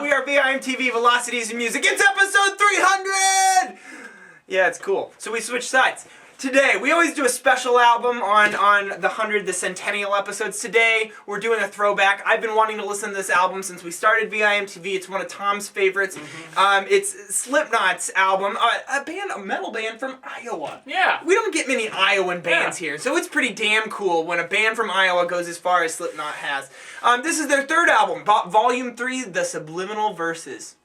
We are VIMTV, Velocities and Music. It's episode 300! Yeah, it's cool. So we switched sides. Today, we always do a special album on the Centennial episodes. Today, we're doing a throwback. I've been wanting to listen to this album since we started VIMTV. It's one of Tom's favorites. It's Slipknot's album, a metal band from Iowa. Yeah. We don't get many Iowan bands here, so it's pretty damn cool when a band from Iowa goes as far as Slipknot has. This is their third album, Volume 3, The Subliminal Verses.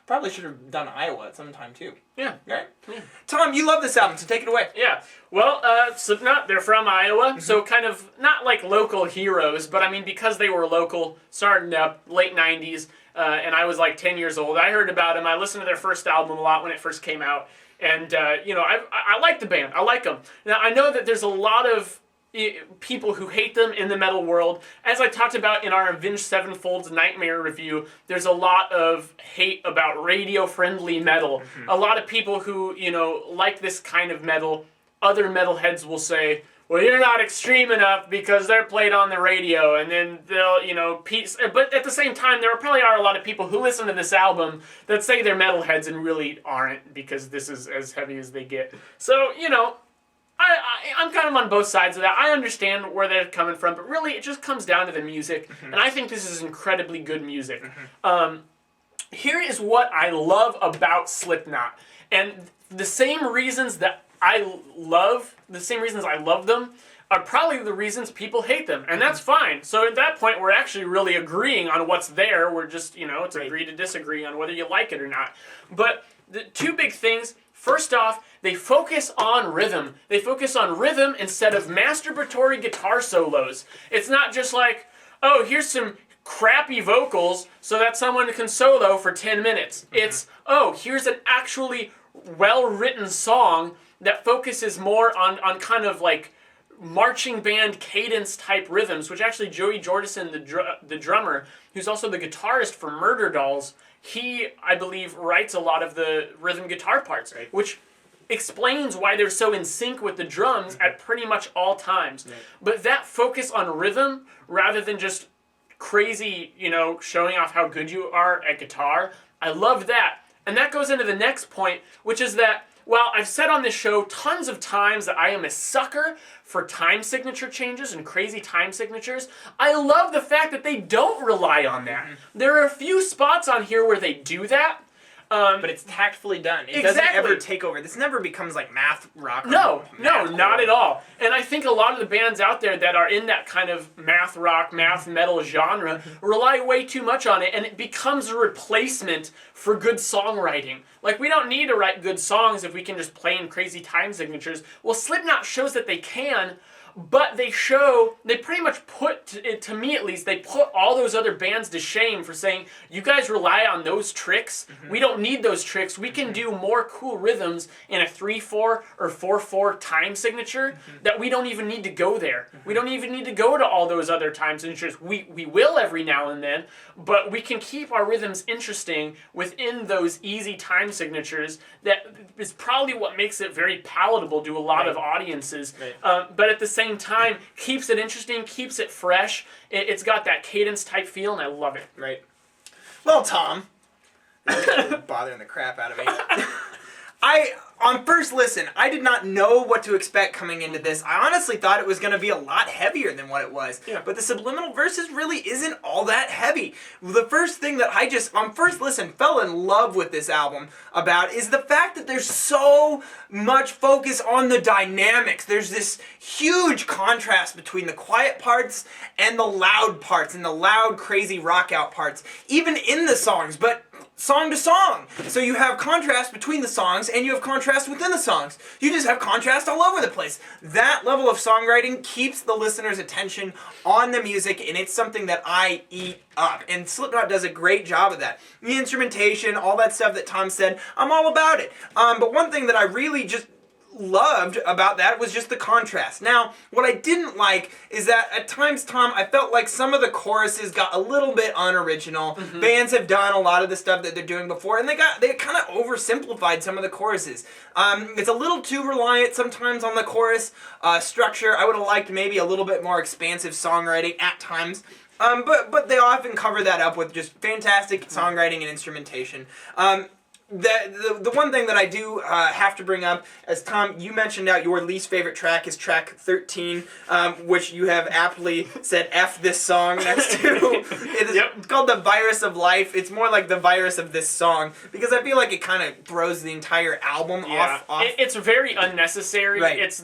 Probably should have done Iowa at some time, too. Yeah. Right? Yeah. Tom, you love this album, so take it away. Yeah. Well, Slipknot, they're from Iowa, so kind of not like local heroes, but I mean, because they were local, starting up, late 90s, and I was like 10 years old, I heard about them. I listened to their first album a lot when it first came out, and, you know, I like the band. I like them. Now, I know that there's a lot of people who hate them in the metal world. As I talked about in our Avenged Sevenfold's Nightmare review, there's a lot of hate about radio-friendly metal. A lot of people who, you know, like this kind of metal, other metalheads will say, well, you're not extreme enough because they're played on the radio, and then they'll, you know, but at the same time, there probably are a lot of people who listen to this album that say they're metalheads and really aren't, because this is as heavy as they get. So, you know, I'm kind of on both sides of that. I understand where they're coming from, but really it just comes down to the music, and I think this is incredibly good music. Here is what I love about Slipknot, and the same reasons I love them are probably the reasons people hate them, and that's fine. So at that point, we're actually really agreeing on what's there. We're just, you know, it's agree to disagree on whether you like it or not. But the two big things, first off, they focus on rhythm. They focus on rhythm instead of masturbatory guitar solos. It's not just like, oh, here's some crappy vocals so that someone can solo for 10 minutes. It's, oh, here's an actually well-written song that focuses more on kind of like marching band cadence type rhythms, which actually Joey Jordison, the drummer, who's also the guitarist for Murder Dolls, he, I believe, writes a lot of the rhythm guitar parts, which explains why they're so in sync with the drums at pretty much all times. But that focus on rhythm, rather than just crazy, you know, showing off how good you are at guitar, I love that. And that goes into the next point, which is that, well, I've said on this show tons of times that I am a sucker for time signature changes and crazy time signatures. I love the fact that they don't rely on that. There are a few spots on here where they do that. But it's tactfully done. It doesn't ever take over. This never becomes like math rock. No, not at all. And I think a lot of the bands out there that are in that kind of math rock, math metal genre rely way too much on it, and it becomes a replacement for good songwriting. Like, we don't need to write good songs if we can just play in crazy time signatures. Well, Slipknot shows that they can, but they pretty much put, to me at least, they put all those other bands to shame for saying, you guys rely on those tricks. We don't need those tricks. We can do more cool rhythms in a 3/4 or 4/4 time signature that we don't even need to go there. We don't even need to go to all those other time signatures. We will every now and then, but we can keep our rhythms interesting within those easy time signatures. That is probably what makes it very palatable to a lot of audiences. But at the same time, keeps it interesting, keeps it fresh. It's got that cadence type feel, and I love it. Right. Well, Tom, bothering the crap out of me. On first listen, I did not know what to expect coming into this. I honestly thought it was going to be a lot heavier than what it was. But the Subliminal Verses really isn't all that heavy. The first thing that I just, on first listen, fell in love with this album about is the fact that there's so much focus on the dynamics. There's this huge contrast between the quiet parts and the loud parts, and the loud, crazy rock-out parts, even in the songs, but song to song. So you have contrast between the songs, and you have contrast within the songs. You just have contrast all over the place. That level of songwriting keeps the listener's attention on the music, and it's something that I eat up. And Slipknot does a great job of that. The instrumentation, all that stuff that Tom said, I'm all about it. But one thing that I really just loved about that was just the contrast. Now, what I didn't like is that at times, Tom, I felt like some of the choruses got a little bit unoriginal. Bands have done a lot of the stuff that they're doing before, and they kind of oversimplified some of the choruses. It's a little too reliant sometimes on the chorus structure. I would have liked maybe a little bit more expansive songwriting at times. But they often cover that up with just fantastic songwriting and instrumentation. The one thing that I do have to bring up, as Tom, you mentioned out your least favorite track is track 13, which you have aptly said F this song next to. It's called The Virus of Life. It's more like the virus of this song, because I feel like it kind of throws the entire album off. It's very unnecessary. Right.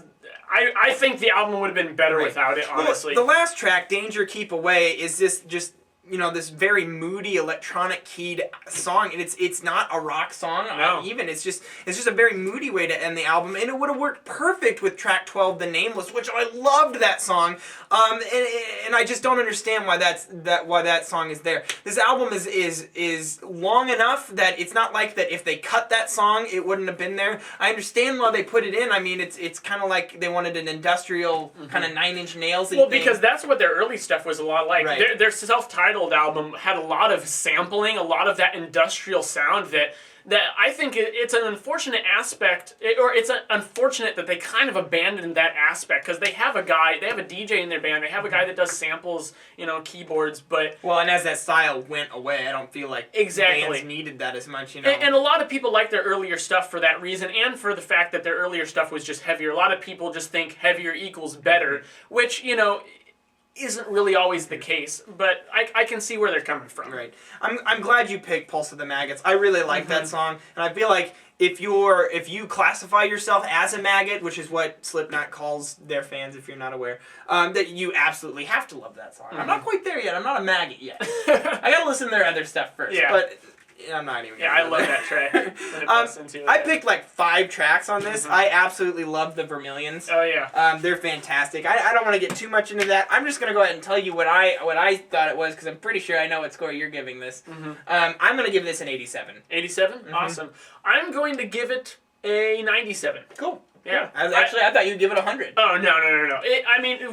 I think the album would have been better without it, honestly. Well, the last track, Danger Keep Away, is this just... this very moody electronic keyed song, and it's not a rock song. No. Even it's just a very moody way to end the album, and it would have worked perfect with track 12, The Nameless, which I loved that song. And I just don't understand why that song is there. This album is long enough that it's not like that if they cut that song it wouldn't have been there. I understand why they put it in. I mean, it's kind of like they wanted an industrial kind of Nine Inch Nails-y thing. Because that's what their early stuff was a lot like. Right. Their self-titled album had a lot of sampling, a lot of that industrial sound that I think it's an unfortunate aspect, or it's unfortunate that they kind of abandoned that aspect, because they have a DJ in their band, they have a guy that does samples, keyboards, but... Well, and as that style went away, I don't feel like bands needed that as much, And a lot of people like their earlier stuff for that reason, and for the fact that their earlier stuff was just heavier. A lot of people just think heavier equals better, which, isn't really always the case, but I can see where they're coming from. Right. I'm glad you picked Pulse of the Maggots. I really like that song, and I feel like if you classify yourself as a maggot, which is what Slipknot calls their fans, if you're not aware, that you absolutely have to love that song. I'm not quite there yet. I'm not a maggot yet. I gotta listen to their other stuff first. Yeah. But I'm not even. I love that track. I picked like 5 tracks on this. I absolutely love the Vermilions. Oh yeah. They're fantastic. I don't want to get too much into that. I'm just gonna go ahead and tell you what I thought it was, because I'm pretty sure I know what score you're giving this. I'm gonna give this an 87. 87? Awesome. I'm going to give it a 97. Cool. Yeah. I thought you'd give it 100. Oh, no.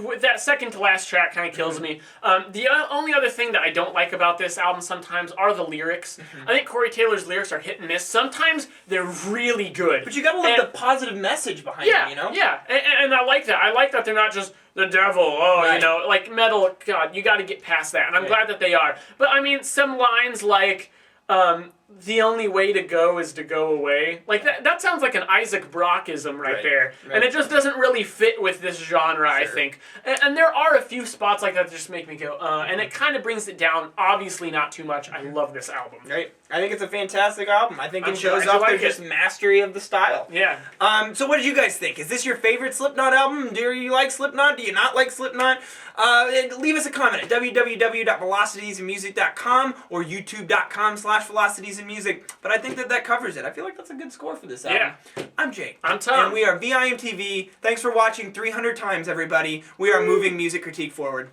With that second to last track kind of kills me. The only other thing that I don't like about this album sometimes are the lyrics. I think Corey Taylor's lyrics are hit and miss. Sometimes they're really good. But you gotta love the positive message behind them, Yeah, and I like that. I like that they're not just the devil, like metal, God, you gotta get past that. And I'm glad that they are. But, some lines like... the only way to go is to go away. Like, that sounds like an Isaac Brockism right there. Right. And it just doesn't really fit with this genre, I think. And there are a few spots like that just make me go, and it kind of brings it down. Obviously not too much. I love this album. Right. I think it's a fantastic album. I think it shows off their just mastery of the style. Yeah. So what did you guys think? Is this your favorite Slipknot album? Do you like Slipknot? Do you not like Slipknot? Leave us a comment at www.velocitiesandmusic.com or youtube.com/velocitiesandmusic. But I think that covers it. I feel like that's a good score for this album. Yeah. I'm Jake. I'm Tom. And we are VIMTV. Thanks for watching 300 times, everybody. We are moving music critique forward.